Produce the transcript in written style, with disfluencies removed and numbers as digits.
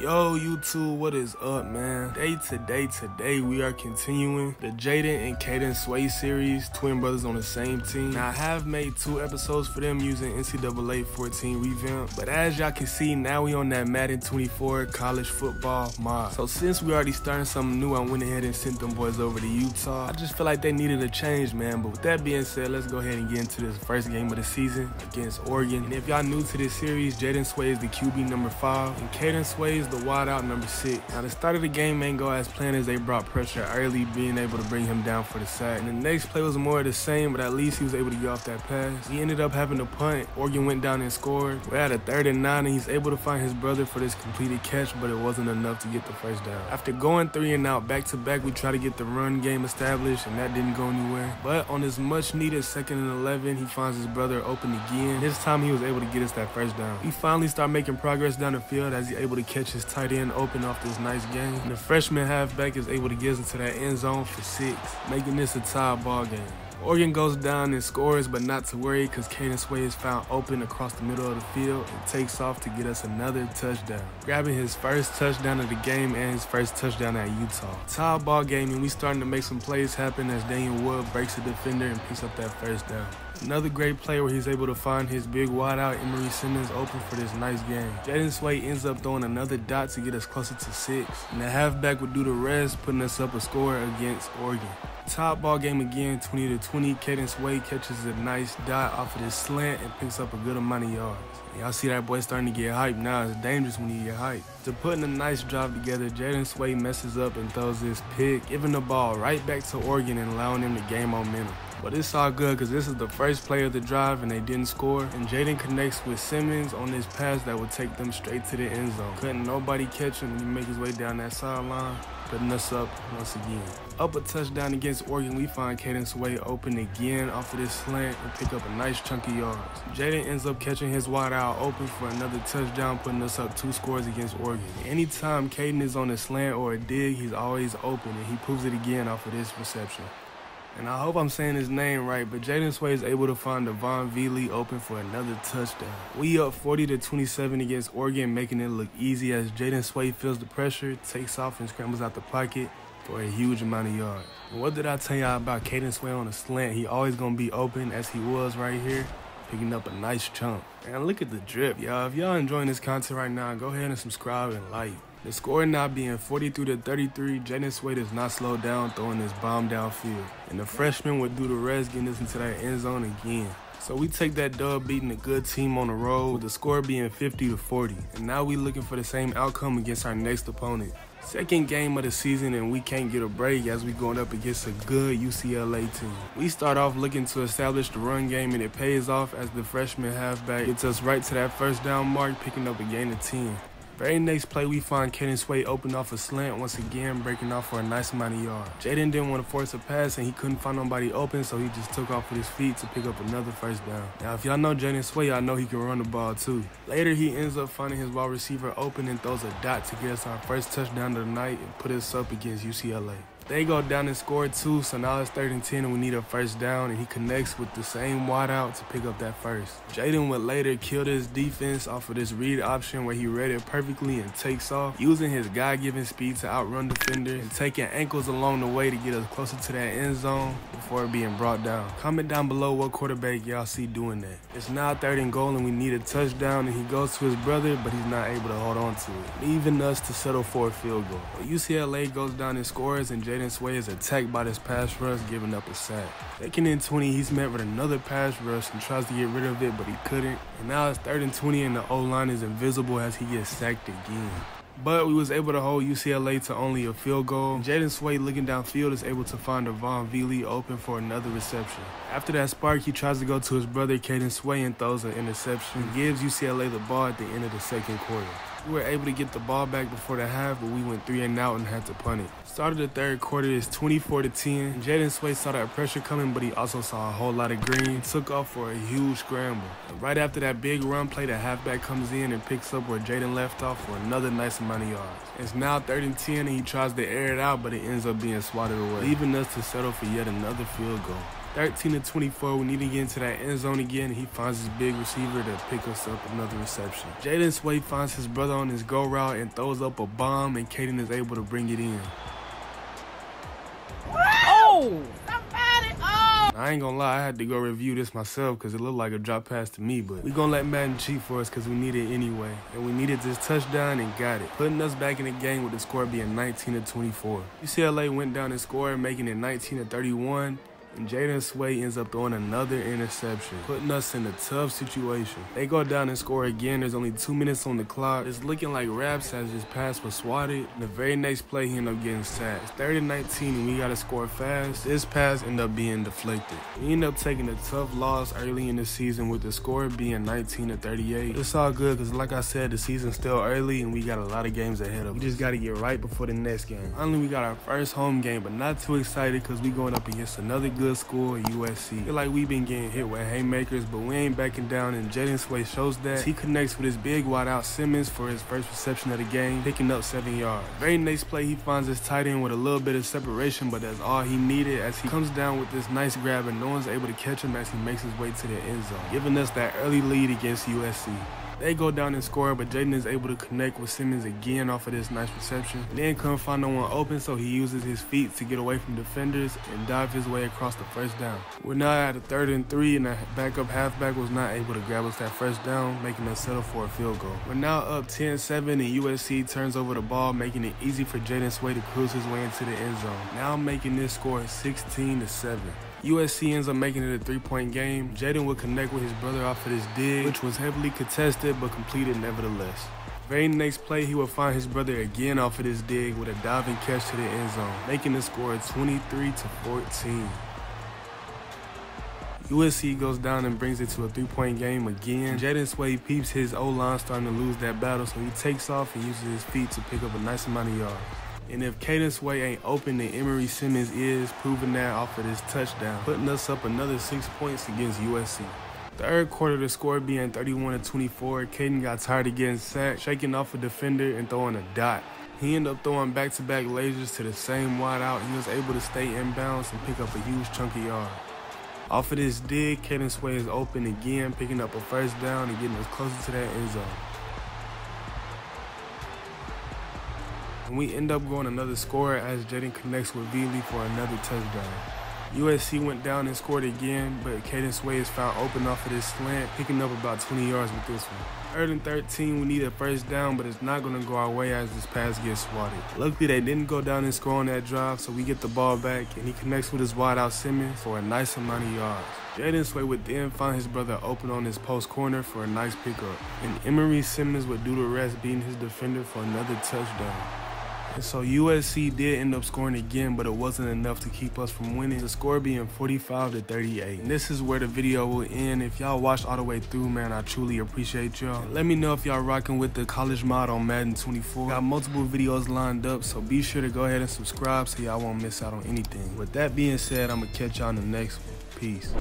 Yo, YouTube, what is up, man? Today we are continuing the Jaden and Caden Sway series, twin brothers on the same team. Now, I have made 2 episodes for them using NCAA 14 revamp, but as y'all can see, now we on that Madden 24 college football mod. So since we already starting something new, I went ahead and sent them boys over to Utah. I just feel like they needed a change, man. But with that being said, let's go ahead and get into this first game of the season against Oregon. And if y'all new to this series, Jaden Sway is the QB number 5, and Caden Sway is the wide out number 6. Now, the start of the game ain't go as planned as they brought pressure early, being able to bring him down for the sack. And the next play was more of the same, but at least he was able to get off that pass. He ended up having to punt. Oregon went down and scored. We're at a 3rd and 9, and he's able to find his brother for this completed catch, but it wasn't enough to get the first down. After going 3 and out back to back, we tried to get the run game established, and that didn't go anywhere. But on this much needed 2nd and 11, he finds his brother open again. This time he was able to get us that first down. We finally start making progress down the field as he's able to catch his tight end open off this nice game. And the freshman halfback is able to get us into that end zone for 6, making this a tie ball game. Oregon goes down and scores, but not to worry because Caden Sway is found open across the middle of the field and takes off to get us another touchdown, grabbing his first touchdown of the game and his first touchdown at Utah. Tie ball game, and we starting to make some plays happen as Daniel Wood breaks a defender and picks up that first down. Another great play where he's able to find his big wideout Emory Simmons open for this nice game. Jaden Sway ends up throwing another dot to get us closer to 6, and the halfback would do the rest, putting us up a score against Oregon. Top ball game again, 20-20. Caden Sway catches a nice dot off of this slant and picks up a good amount of yards. Y'all see that boy starting to get hyped now. It's dangerous when you get hyped. To putting a nice drive together, Jaden Sway messes up and throws this pick, giving the ball right back to Oregon and allowing them to gain momentum. But it's all good because this is the first play of the drive and they didn't score. And Jaden connects with Simmons on this pass that would take them straight to the end zone. Couldn't nobody catch him and he make his way down that sideline, putting us up once again. Up a touchdown against Oregon, we find Caden Sway open again off of this slant and pick up a nice chunk of yards. Jaden ends up catching his wide out open for another touchdown, putting us up 2 scores against Oregon. Anytime Caden is on a slant or a dig, he's always open, and he proves it again off of this reception. And I hope I'm saying his name right, but Jaden Sway is able to find Devon Veely open for another touchdown. We up 40-27 against Oregon, making it look easy as Jaden Sway feels the pressure, takes off and scrambles out the pocket for a huge amount of yards. And what did I tell y'all about Caden Sway on a slant? He always gonna be open as he was right here, picking up a nice chunk. And look at the drip, y'all. If y'all enjoying this content right now, go ahead and subscribe and like. The score now being 43-33, Jaden Sway does not slow down, throwing this bomb downfield. And the freshman would do the rest, getting us into that end zone again. So we take that dub, beating a good team on the road, with the score being 50-40. And now we looking for the same outcome against our next opponent. Second game of the season, and we can't get a break as we going up against a good UCLA team. We start off looking to establish the run game, and it pays off as the freshman halfback gets us right to that first down mark, picking up a gain of 10. Very next play, we find Caden Sway open off a slant, once again breaking off for a nice amount of yards. Jaden didn't want to force a pass, and he couldn't find nobody open, so he just took off with his feet to pick up another first down. Now, if y'all know Jaden Sway, y'all know he can run the ball too. Later, he ends up finding his wide receiver open and throws a dot to get us our first touchdown of the night and put us up against UCLA. They go down and score 2, so now it's 3rd and 10 and we need a first down, and he connects with the same wideout to pick up that first. Jaden would later kill his defense off of this read option where he read it perfectly and takes off, using his God-given speed to outrun defenders and taking ankles along the way to get us closer to that end zone before being brought down. Comment down below what quarterback y'all see doing that. It's now 3rd and goal and we need a touchdown, and he goes to his brother, but he's not able to hold on to it, leaving us to settle for a field goal. But UCLA goes down and scores, and Jaden Sway is attacked by this pass rush, giving up a sack. 2nd and 20, he's met with another pass rush and tries to get rid of it, but he couldn't. And now it's 3rd and 20 and the O-line is invisible as he gets sacked again. But we was able to hold UCLA to only a field goal. Jaden Sway, looking downfield, is able to find Devon Veely open for another reception. After that spark, he tries to go to his brother Caden Sway and throws an interception, gives UCLA the ball at the end of the 2nd quarter. We were able to get the ball back before the half, but we went 3 and out and had to punt it. Start of the 3rd quarter is 24-10. Jaden Sway saw that pressure coming, but he also saw a whole lot of green. Took off for a huge scramble. And right after that big run play, the halfback comes in and picks up where Jaden left off for another nice amount of yards. It's now 3rd and 10, and he tries to air it out, but it ends up being swatted away, leaving us to settle for yet another field goal. 13-24, we need to get into that end zone again. He finds his big receiver to pick us up another reception. Jaden Sway finds his brother on his go route and throws up a bomb, and Caden is able to bring it in. Oh! I ain't gonna lie, I had to go review this myself because it looked like a drop pass to me, but we gonna let Madden cheat for us because we need it anyway. And we needed this touchdown and got it, putting us back in the game with the score being 19-24. UCLA went down and scored, making it 19-31. And Jaden Sway ends up throwing another interception, putting us in a tough situation. They go down and score again. There's only 2 minutes on the clock. It's looking like Raps has his pass was swatted. And the very next play, he ended up getting sacked. It's 3rd-19 and we gotta score fast. This pass ended up being deflected. We ended up taking a tough loss early in the season with the score being 19-38. It's all good because like I said, the season's still early and we got a lot of games ahead of us. We just gotta get right before the next game. Finally, we got our first home game, but not too excited because we going up against another good school at USC. Feel like we've been getting hit with haymakers, but we ain't backing down, and Jaden Sway shows that. He connects with his big wide out Simmons for his first reception of the game, picking up 7 yards. Very next play, he finds his tight end with a little bit of separation, but that's all he needed as he comes down with this nice grab, and no one's able to catch him as he makes his way to the end zone, giving us that early lead against USC. They go down and score, but Jaden is able to connect with Simmons again off of this nice reception. Then couldn't find no one open, so he uses his feet to get away from defenders and dive his way across the first down. We're now at a 3rd-3, and the backup halfback was not able to grab us that first down, making us settle for a field goal. We're now up 10-7, and USC turns over the ball, making it easy for Jaden Sway to cruise his way into the end zone, now making this score 16-7. USC ends up making it a 3-point game. Jaden would connect with his brother off of this dig, which was heavily contested but completed nevertheless. Very next play, he would find his brother again off of this dig with a diving catch to the end zone, making the score 23-14. USC goes down and brings it to a 3-point game again. Jaden Sway peeps his O-line starting to lose that battle, so he takes off and uses his feet to pick up a nice amount of yards. And if Caden Sway ain't open, then Emory Simmons is, proving that off of this touchdown, putting us up another 6 points against USC. Third quarter, the score being 31-24, Caden got tired of getting sacked, shaking off a defender and throwing a dot. He ended up throwing back-to-back lasers to the same wide out. He was able to stay inbounds and pick up a huge chunk of yards. Off of this dig, Caden Sway is open again, picking up a first down and getting us closer to that end zone. And we end up going another score as Jaden connects with Veely for another touchdown. USC went down and scored again, but Caden Sway is found open off of this slant, picking up about 20 yards with this one. 3rd-13, we need a first down, but it's not going to go our way as this pass gets swatted. Luckily, they didn't go down and score on that drive, so we get the ball back, and he connects with his wide out Simmons for a nice amount of yards. Jaden Sway would then find his brother open on his post corner for a nice pickup, and Emory Simmons would do the rest, beating his defender for another touchdown. And so USC did end up scoring again, but it wasn't enough to keep us from winning, the score being 45-38. And this is where the video will end. If y'all watched all the way through, man, I truly appreciate y'all. Let me know if y'all rocking with the college mod on Madden 24. Got multiple videos lined up, so be sure to go ahead and subscribe so y'all won't miss out on anything. With that being said, I'm gonna catch y'all in the next one. Peace.